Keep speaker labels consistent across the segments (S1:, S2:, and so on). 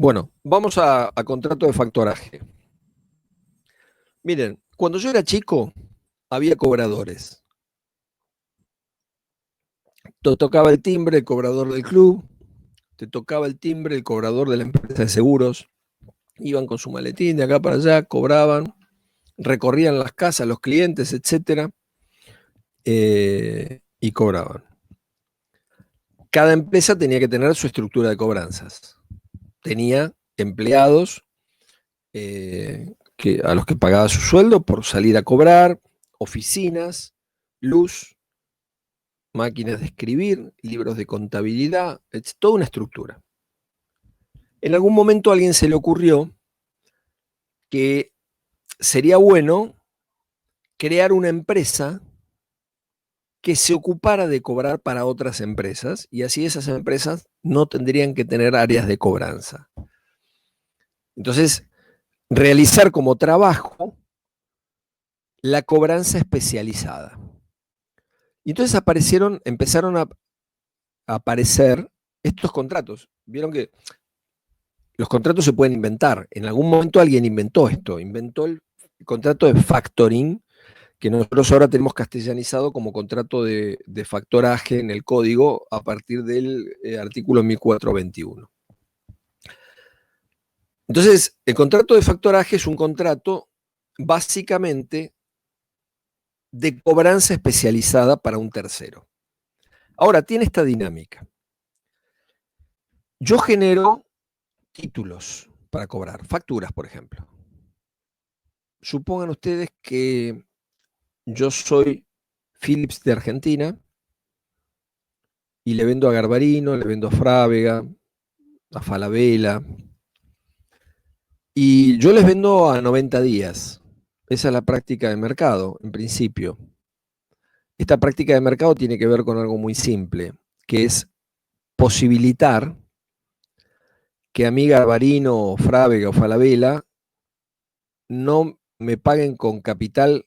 S1: Bueno, vamos a contrato de factoraje. Miren, cuando yo era chico, había cobradores. Te tocaba el timbre el cobrador del club, te tocaba el timbre el cobrador de la empresa de seguros. Iban con su maletín de acá para allá, cobraban, recorrían las casas, los clientes, etcétera, y cobraban. Cada empresa tenía que tener su estructura de cobranzas. Tenía empleados a los que pagaba su sueldo por salir a cobrar, oficinas, luz, máquinas de escribir, libros de contabilidad, es toda una estructura. En algún momento a alguien se le ocurrió que sería bueno crear una empresa que se ocupara de cobrar para otras empresas y así esas empresas no tendrían que tener áreas de cobranza. Entonces, realizar como trabajo la cobranza especializada. Y entonces empezaron a aparecer estos contratos. Vieron que los contratos se pueden inventar. En algún momento alguien inventó esto, inventó el contrato de factoring, que nosotros ahora tenemos castellanizado como contrato de factoraje en el código a partir del artículo 1421. Entonces, el contrato de factoraje es un contrato básicamente de cobranza especializada para un tercero. Ahora, tiene esta dinámica. Yo genero títulos para cobrar, facturas, por ejemplo. Supongan ustedes que yo soy Philips de Argentina y le vendo a Garbarino, le vendo a Frávega, a Falabella, y yo les vendo a 90 días. Esa es la práctica de mercado, en principio. Esta práctica de mercado tiene que ver con algo muy simple, que es posibilitar que a mí Garbarino, Frávega o Falabella no me paguen con capital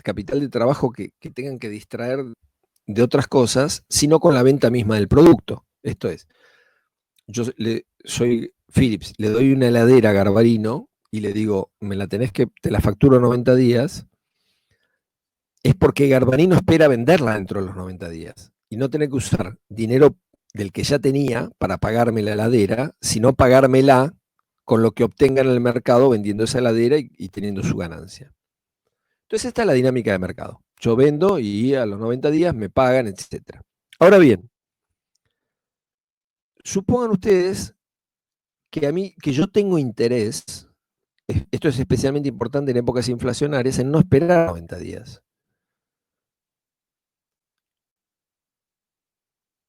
S1: capital de trabajo que tengan que distraer de otras cosas, sino con la venta misma del producto. Esto es, yo soy Philips, le doy una heladera a Garbarino y le digo, te la facturo 90 días, es porque Garbarino espera venderla dentro de los 90 días y no tener que usar dinero del que ya tenía para pagarme la heladera, sino pagármela con lo que obtenga en el mercado vendiendo esa heladera y teniendo su ganancia. Entonces esta es la dinámica de mercado. Yo vendo y a los 90 días me pagan, etc. Ahora bien, supongan ustedes que yo tengo interés, esto es especialmente importante en épocas inflacionarias, en no esperar 90 días.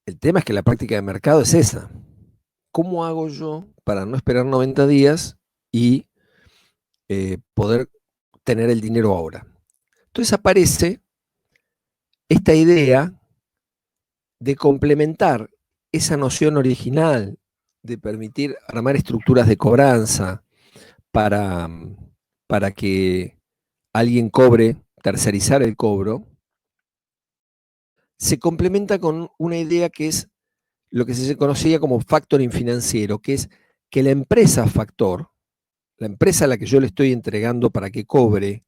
S1: El tema es que la práctica de mercado es esa. ¿Cómo hago yo para no esperar 90 días y poder tener el dinero ahora? Entonces aparece esta idea de complementar esa noción original de permitir armar estructuras de cobranza para, para que alguien cobre, tercerizar el cobro, se complementa con una idea que es lo que se conocía como factoring financiero, que es que la empresa factor, la empresa a la que yo le estoy entregando para que cobre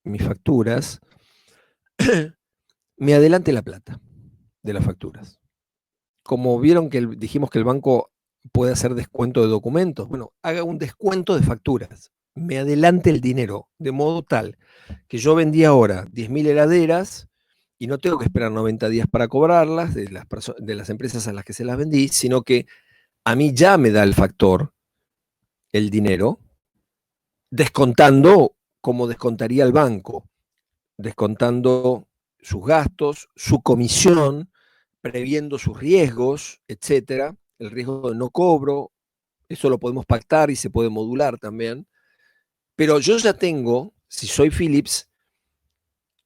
S1: mis facturas, me adelante la plata de las facturas. Como vieron que dijimos que el banco puede hacer descuento de documentos, bueno, haga un descuento de facturas, me adelante el dinero, de modo tal que yo vendí ahora 10.000 heladeras y no tengo que esperar 90 días para cobrarlas de las empresas a las que se las vendí, sino que a mí ya me da el factor el dinero, descontando como descontaría el banco, descontando sus gastos, su comisión, previendo sus riesgos, etcétera, el riesgo de no cobro, eso lo podemos pactar y se puede modular también, pero yo ya tengo, si soy Philips,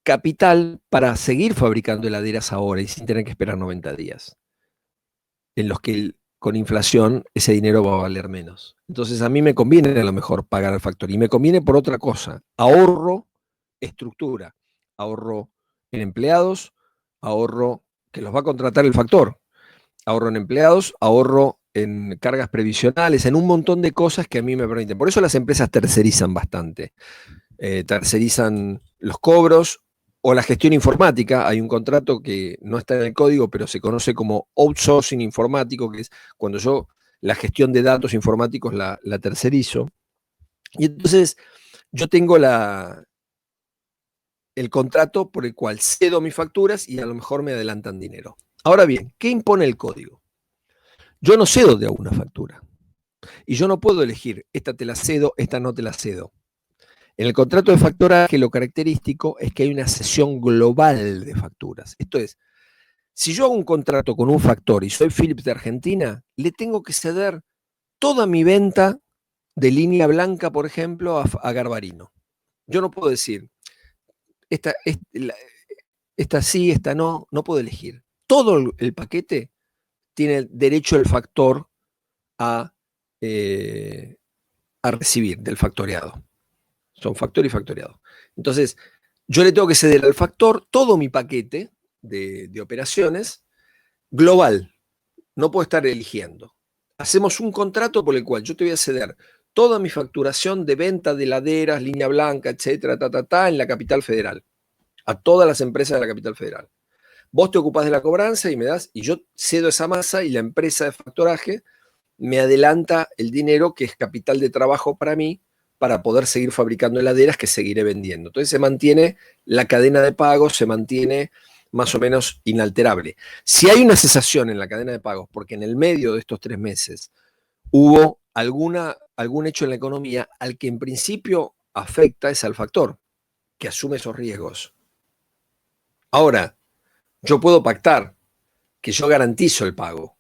S1: capital para seguir fabricando heladeras ahora y sin tener que esperar 90 días, en los que con inflación ese dinero va a valer menos. Entonces a mí me conviene a lo mejor pagar al factor y me conviene por otra cosa, ahorro estructura, ahorro en empleados, ahorro que los va a contratar el factor, ahorro en empleados, ahorro en cargas previsionales, en un montón de cosas que a mí me permiten. Por eso las empresas tercerizan bastante. Tercerizan los cobros o la gestión informática. Hay un contrato que no está en el código, pero se conoce como outsourcing informático, que es cuando yo la gestión de datos informáticos la tercerizo. Y entonces yo tengo el contrato por el cual cedo mis facturas y a lo mejor me adelantan dinero. Ahora bien, ¿qué impone el código? Yo no cedo de a una factura. Y yo no puedo elegir, esta te la cedo, esta no te la cedo. En el contrato de factoraje lo característico es que hay una cesión global de facturas. Esto es, si yo hago un contrato con un factor y soy Philips de Argentina, le tengo que ceder toda mi venta de línea blanca, por ejemplo, a Garbarino. Yo no puedo decir, esta sí, esta no puedo elegir. Todo el paquete tiene derecho el factor a recibir del factoreado. Son factor y factoreado. Entonces, yo le tengo que ceder al factor todo mi paquete de operaciones global. No puedo estar eligiendo. Hacemos un contrato por el cual yo te voy a ceder toda mi facturación de venta de heladeras, línea blanca, etcétera, en la capital federal. A todas las empresas de la capital federal. Vos te ocupás de la cobranza y me das, y yo cedo esa masa y la empresa de factoraje me adelanta el dinero que es capital de trabajo para mí para poder seguir fabricando heladeras que seguiré vendiendo. Entonces se mantiene la cadena de pagos, se mantiene más o menos inalterable. Si hay una cesación en la cadena de pagos, porque en el medio de estos 3 meses hubo algún hecho en la economía al que en principio afecta es al factor, que asume esos riesgos. Ahora, yo puedo pactar que yo garantizo el pago,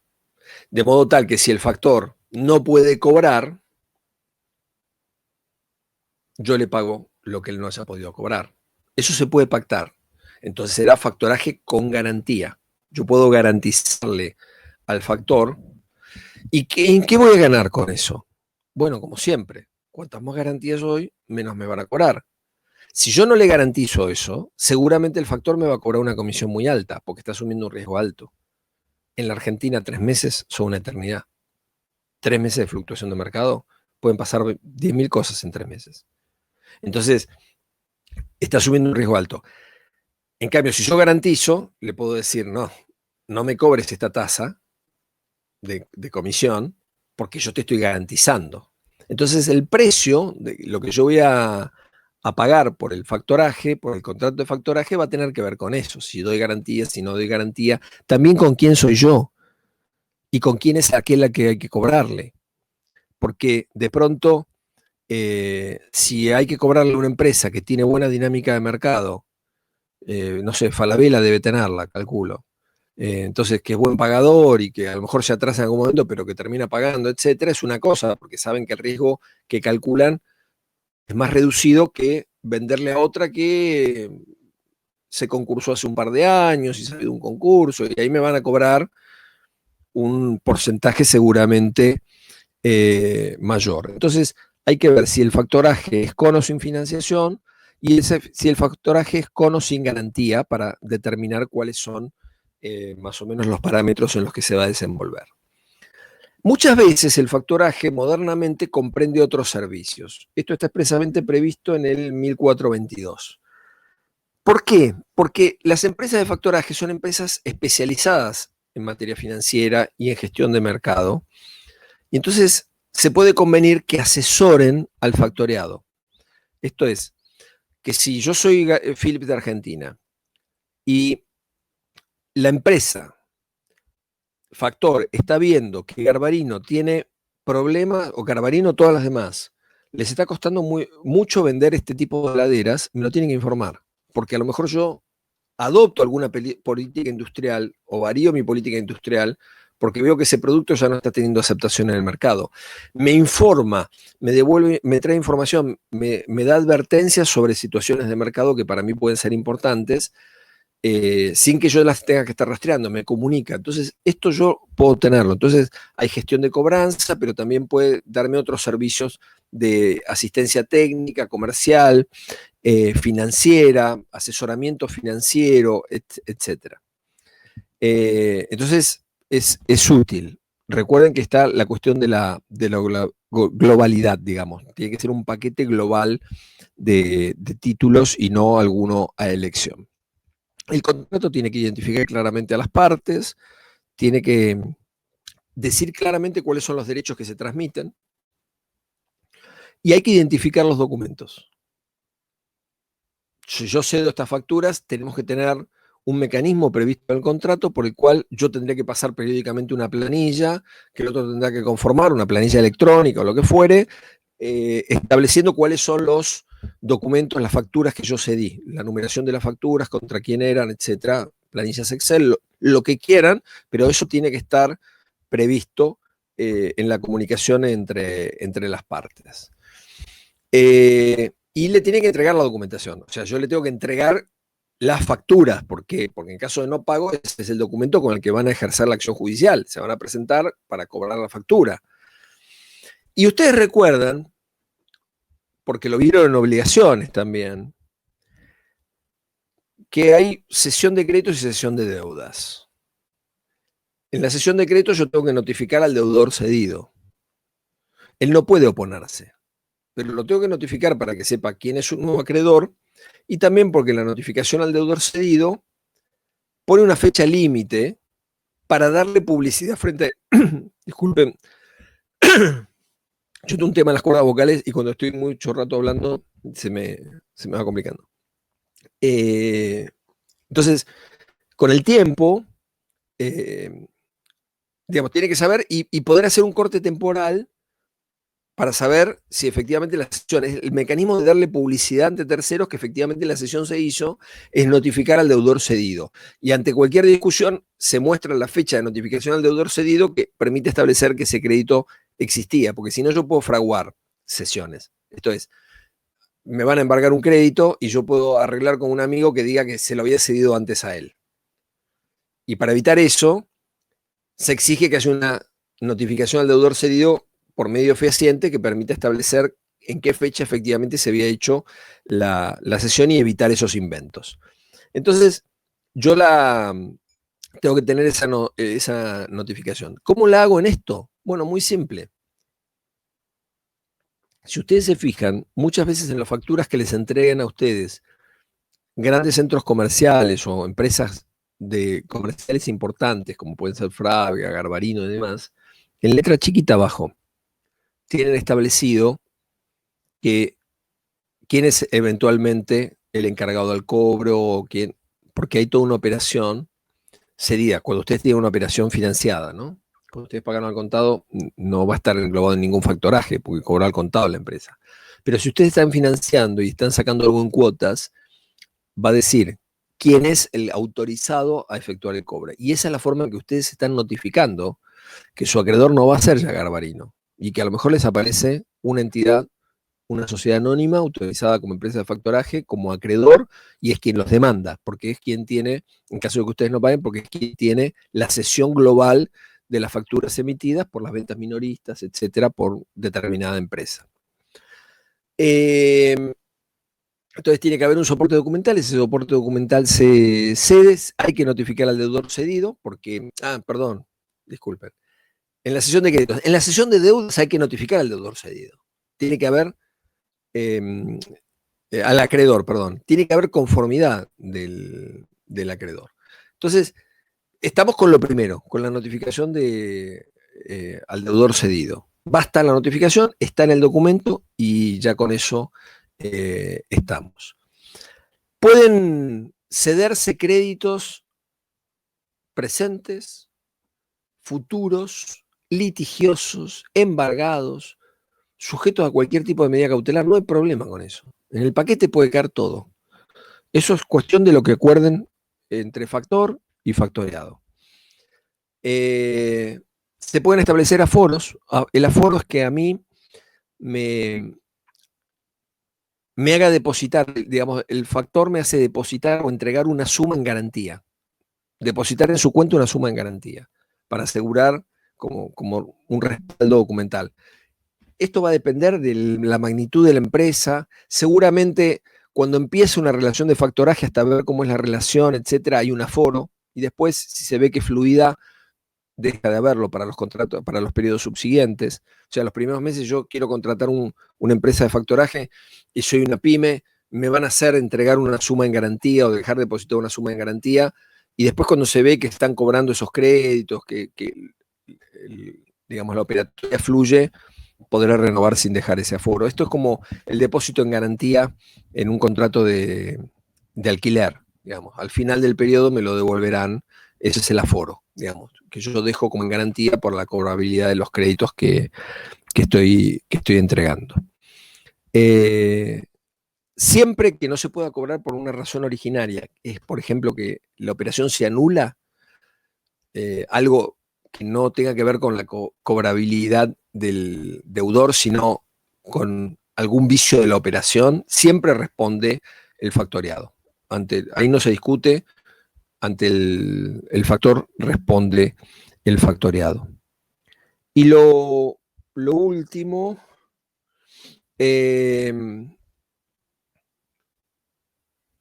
S1: de modo tal que si el factor no puede cobrar, yo le pago lo que él no haya podido cobrar. Eso se puede pactar. Entonces será factoraje con garantía. Yo puedo garantizarle al factor. ¿Y en qué voy a ganar con eso? Bueno, como siempre, cuantas más garantías doy, menos me van a cobrar. Si yo no le garantizo eso, seguramente el factor me va a cobrar una comisión muy alta, porque está asumiendo un riesgo alto. En la Argentina, 3 meses son una eternidad. 3 meses de fluctuación de mercado, pueden pasar 10.000 cosas en 3 meses. Entonces, está asumiendo un riesgo alto. En cambio, si yo garantizo, le puedo decir, no me cobres esta tasa de comisión, porque yo te estoy garantizando. Entonces, el precio de lo que yo voy a pagar por el factoraje, por el contrato de factoraje, va a tener que ver con eso. Si doy garantía, si no doy garantía, también con quién soy yo y con quién es aquel a que hay que cobrarle. Porque de pronto, si hay que cobrarle a una empresa que tiene buena dinámica de mercado, no sé, Falabella debe tenerla, calculo. Entonces, que es buen pagador y que a lo mejor se atrasa en algún momento, pero que termina pagando, etcétera, es una cosa, porque saben que el riesgo que calculan es más reducido que venderle a otra que se concursó hace un par de años y salió de un concurso, y ahí me van a cobrar un porcentaje seguramente mayor. Entonces, hay que ver si el factoraje es con o sin financiación y si el factoraje es con o sin garantía para determinar cuáles son más o menos los parámetros en los que se va a desenvolver. Muchas veces el factoraje modernamente comprende otros servicios. Esto está expresamente previsto en el 1422. ¿Por qué? Porque las empresas de factoraje son empresas especializadas en materia financiera y en gestión de mercado. Y entonces se puede convenir que asesoren al factoreado. Esto es, que si yo soy Philips de Argentina y la empresa factor está viendo que Garbarino tiene problemas, o Garbarino todas las demás, les está costando mucho vender este tipo de heladeras, me lo tienen que informar, porque a lo mejor yo adopto alguna política industrial o varío mi política industrial porque veo que ese producto ya no está teniendo aceptación en el mercado. Me informa, me devuelve, me trae información, me da advertencias sobre situaciones de mercado que para mí pueden ser importantes, sin que yo las tenga que estar rastreando, me comunica. Entonces, esto yo puedo tenerlo. Entonces, hay gestión de cobranza, pero también puede darme otros servicios de asistencia técnica, comercial, financiera, asesoramiento financiero, etc. Entonces, es útil. recuerden que está la cuestión de la globalidad, digamos. Tiene que ser un paquete global de títulos y no alguno a elección. El contrato tiene que identificar claramente a las partes, tiene que decir claramente cuáles son los derechos que se transmiten y hay que identificar los documentos. Si yo cedo estas facturas, tenemos que tener un mecanismo previsto en el contrato por el cual yo tendría que pasar periódicamente una planilla, que el otro tendrá que conformar, una planilla electrónica o lo que fuere, estableciendo cuáles son los documentos, las facturas que yo cedí, la numeración de las facturas, contra quién eran, etcétera, planillas Excel, lo que quieran, pero eso tiene que estar previsto en la comunicación entre las partes. Y le tiene que entregar la documentación. O sea, yo le tengo que entregar las facturas. ¿Por qué? Porque en caso de no pago, ese es el documento con el que van a ejercer la acción judicial. Se van a presentar para cobrar la factura. Y ustedes recuerdan, porque lo vieron en obligaciones también, que hay cesión de créditos y cesión de deudas. En la cesión de créditos yo tengo que notificar al deudor cedido. Él no puede oponerse, pero lo tengo que notificar para que sepa quién es un nuevo acreedor y también porque la notificación al deudor cedido pone una fecha límite para darle publicidad frente a... Disculpen, yo tengo un tema en las cuerdas vocales y cuando estoy mucho rato hablando se me va complicando. Entonces, con el tiempo, digamos, tiene que saber y poder hacer un corte temporal para saber si efectivamente la sesión, el mecanismo de darle publicidad ante terceros que efectivamente la sesión se hizo, es notificar al deudor cedido. Y ante cualquier discusión se muestra la fecha de notificación al deudor cedido que permite establecer que ese crédito existía, porque si no yo puedo fraguar sesiones. Esto es, me van a embargar un crédito y yo puedo arreglar con un amigo que diga que se lo había cedido antes a él. Y para evitar eso, se exige que haya una notificación al deudor cedido por medio fehaciente que permita establecer en qué fecha efectivamente se había hecho la sesión y evitar esos inventos. Entonces, yo tengo que tener esa notificación. ¿Cómo la hago en esto? Bueno, muy simple. Si ustedes se fijan, muchas veces en las facturas que les entregan a ustedes grandes centros comerciales o empresas comerciales importantes, como pueden ser Frávega, Garbarino y demás, en letra chiquita abajo, tienen establecido que quién es eventualmente el encargado del cobro, o porque hay toda una operación, sería cuando ustedes tienen una operación financiada, ¿no? Cuando ustedes pagan al contado, no va a estar englobado en ningún factoraje, porque cobra al contado la empresa. Pero si ustedes están financiando y están sacando algo en cuotas, va a decir quién es el autorizado a efectuar el cobro. Y esa es la forma en que ustedes están notificando que su acreedor no va a ser ya Garbarino y que a lo mejor les aparece una entidad, una sociedad anónima autorizada como empresa de factoraje, como acreedor, y es quien los demanda, porque es quien tiene, en caso de que ustedes no paguen, porque es quien tiene la cesión global de las facturas emitidas por las ventas minoristas, etcétera, por determinada empresa. Entonces tiene que haber un soporte documental, ese soporte documental se cede, hay que notificar al deudor cedido, porque, perdón, disculpen, en la sesión de créditos, en la sesión de deudas hay que notificar al deudor cedido. Tiene que haber, al acreedor, perdón, tiene que haber conformidad del acreedor. Entonces, estamos con lo primero, con la notificación al deudor cedido. Basta la notificación, está en el documento y ya con eso estamos. Pueden cederse créditos presentes, futuros, litigiosos, embargados, sujetos a cualquier tipo de medida cautelar. No hay problema con eso. En el paquete puede caer todo. Eso es cuestión de lo que acuerden entre factor y factoreado. Se pueden establecer aforos. El aforo es que a mí me haga depositar, digamos, el factor me hace depositar o entregar una suma en garantía. Depositar en su cuenta una suma en garantía para asegurar como un respaldo documental. Esto va a depender de la magnitud de la empresa. Seguramente cuando empiece una relación de factoraje hasta ver cómo es la relación, etcétera, hay un aforo y después si se ve que es fluida, deja de haberlo para los contratos, para los periodos subsiguientes. O sea, los primeros meses yo quiero contratar una empresa de factoraje y soy una pyme, me van a hacer entregar una suma en garantía o dejar depositar una suma en garantía, y después cuando se ve que están cobrando esos créditos, digamos, la operatoria fluye, podrá renovar sin dejar ese aforo. Esto es como el depósito en garantía en un contrato de alquiler, digamos. Al final del periodo me lo devolverán, ese es el aforo, digamos, que yo dejo como en garantía por la cobrabilidad de los créditos que estoy entregando. Siempre que no se pueda cobrar por una razón originaria, es por ejemplo que la operación se anula, algo que no tenga que ver con la cobrabilidad del deudor, sino con algún vicio de la operación, siempre responde el factoriado. Ahí no se discute, ante el factor responde el factoriado. Y lo último,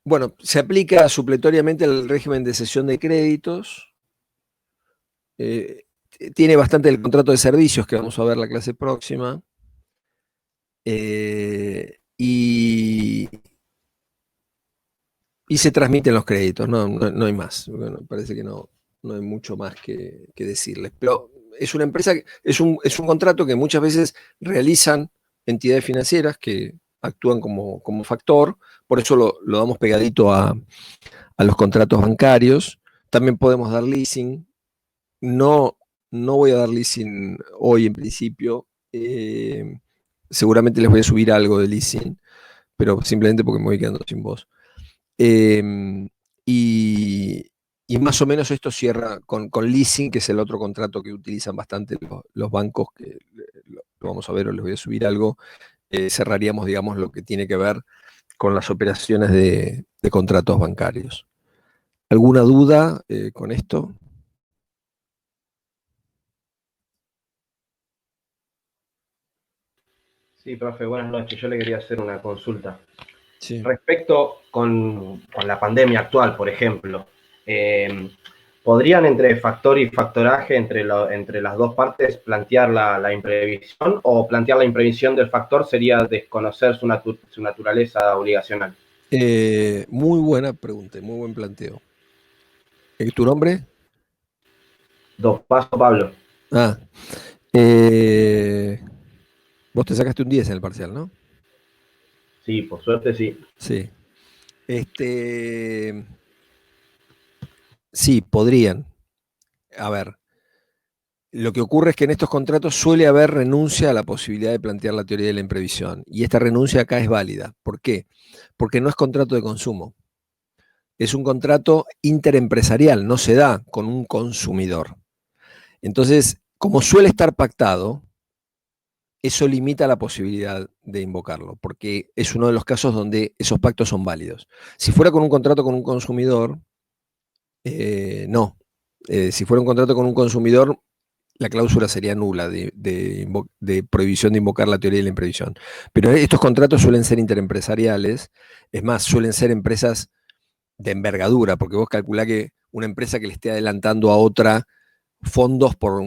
S1: bueno, se aplica supletoriamente el régimen de cesión de créditos. Tiene bastante el contrato de servicios, que vamos a ver la clase próxima. Y se transmiten los créditos, no hay más. Bueno, parece que no hay mucho más que decirles. Pero es una empresa, es un contrato que muchas veces realizan entidades financieras que actúan como factor, por eso lo damos pegadito a los contratos bancarios. También podemos dar leasing. No voy a dar leasing hoy en principio. Seguramente les voy a subir algo de leasing, pero simplemente porque me voy quedando sin voz. Y más o menos esto cierra con leasing, que es el otro contrato que utilizan bastante los bancos, que lo vamos a ver o les voy a subir algo. Cerraríamos, digamos, lo que tiene que ver con las operaciones de contratos bancarios. ¿Alguna duda con esto?
S2: Sí, profe, buenas noches. Yo le quería hacer una consulta.
S1: Sí.
S2: Respecto con la pandemia actual, por ejemplo, ¿podrían entre factor y factoraje, entre las dos partes, plantear la imprevisión, o plantear la imprevisión del factor sería desconocer su naturaleza obligacional?
S1: Muy buena pregunta, muy buen planteo. ¿Tu nombre?
S2: Dos Paso Pablo.
S1: Ah, vos te sacaste un 10 en el parcial, ¿no?
S2: Sí, por suerte sí.
S1: Sí. Sí, podrían. A ver, lo que ocurre es que en estos contratos suele haber renuncia a la posibilidad de plantear la teoría de la imprevisión. Y esta renuncia acá es válida. ¿Por qué? Porque no es contrato de consumo. Es un contrato interempresarial, no se da con un consumidor. Entonces, como suele estar pactado, eso limita la posibilidad de invocarlo, porque es uno de los casos donde esos pactos son válidos. Si fuera con un contrato con un consumidor, no. Si fuera un contrato con un consumidor, la cláusula sería nula de prohibición de invocar la teoría de la imprevisión. Pero estos contratos suelen ser interempresariales, es más, suelen ser empresas de envergadura, porque vos calculás que una empresa que le esté adelantando a otra fondos por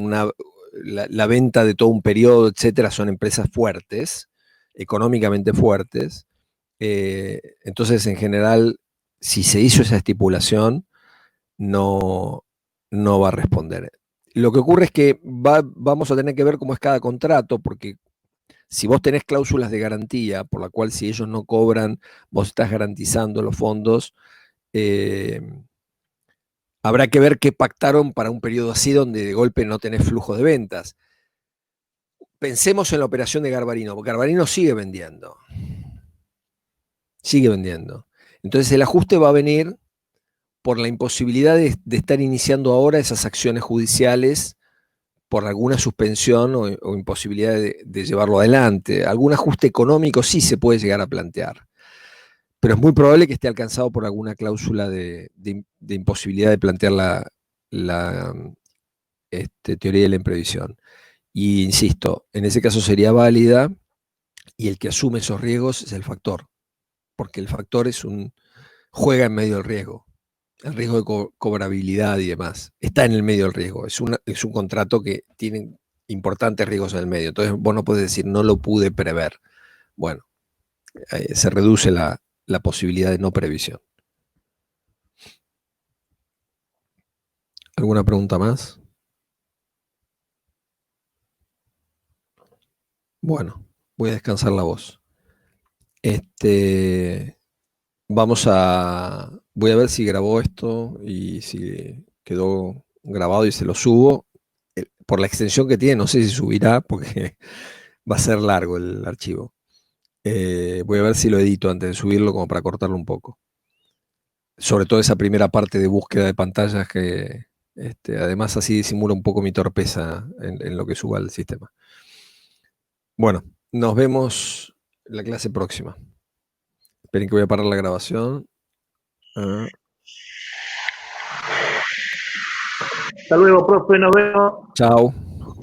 S1: la venta de todo un periodo, etcétera, son empresas fuertes, económicamente fuertes. Entonces, en general, si se hizo esa estipulación, no va a responder. Lo que ocurre es que vamos a tener que ver cómo es cada contrato, porque si vos tenés cláusulas de garantía, por la cual si ellos no cobran, vos estás garantizando los fondos, habrá que ver qué pactaron para un periodo así donde de golpe no tenés flujo de ventas. Pensemos en la operación de Garbarino, porque Garbarino sigue vendiendo. Sigue vendiendo. Entonces el ajuste va a venir por la imposibilidad de estar iniciando ahora esas acciones judiciales por alguna suspensión o imposibilidad de llevarlo adelante. Algún ajuste económico sí se puede llegar a plantear, pero es muy probable que esté alcanzado por alguna cláusula de imposibilidad de plantear la teoría de la imprevisión. Y insisto, en ese caso sería válida, y el que asume esos riesgos es el factor, porque el factor juega en medio del riesgo. el riesgo de cobrabilidad y demás. Está en el medio del riesgo. Es un contrato que tiene importantes riesgos en el medio. Entonces vos no podés decir, no lo pude prever. Bueno, se reduce la posibilidad de no previsión. ¿Alguna pregunta más? Bueno, voy a descansar la voz. Voy a ver si grabó esto y si quedó grabado y se lo subo. Por la extensión que tiene, no sé si subirá porque va a ser largo el archivo. Voy a ver si lo edito antes de subirlo como para cortarlo un poco. Sobre todo esa primera parte de búsqueda de pantallas que además así disimula un poco mi torpeza en lo que suba al sistema. Bueno, nos vemos en la clase próxima. Esperen que voy a parar la grabación.
S3: Hasta luego, profe, nos vemos.
S1: Chao.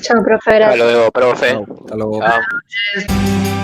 S4: Chao, profe.
S5: Hasta luego, profe.
S1: Chao. Hasta luego.
S5: Chao.
S3: Buenas noches.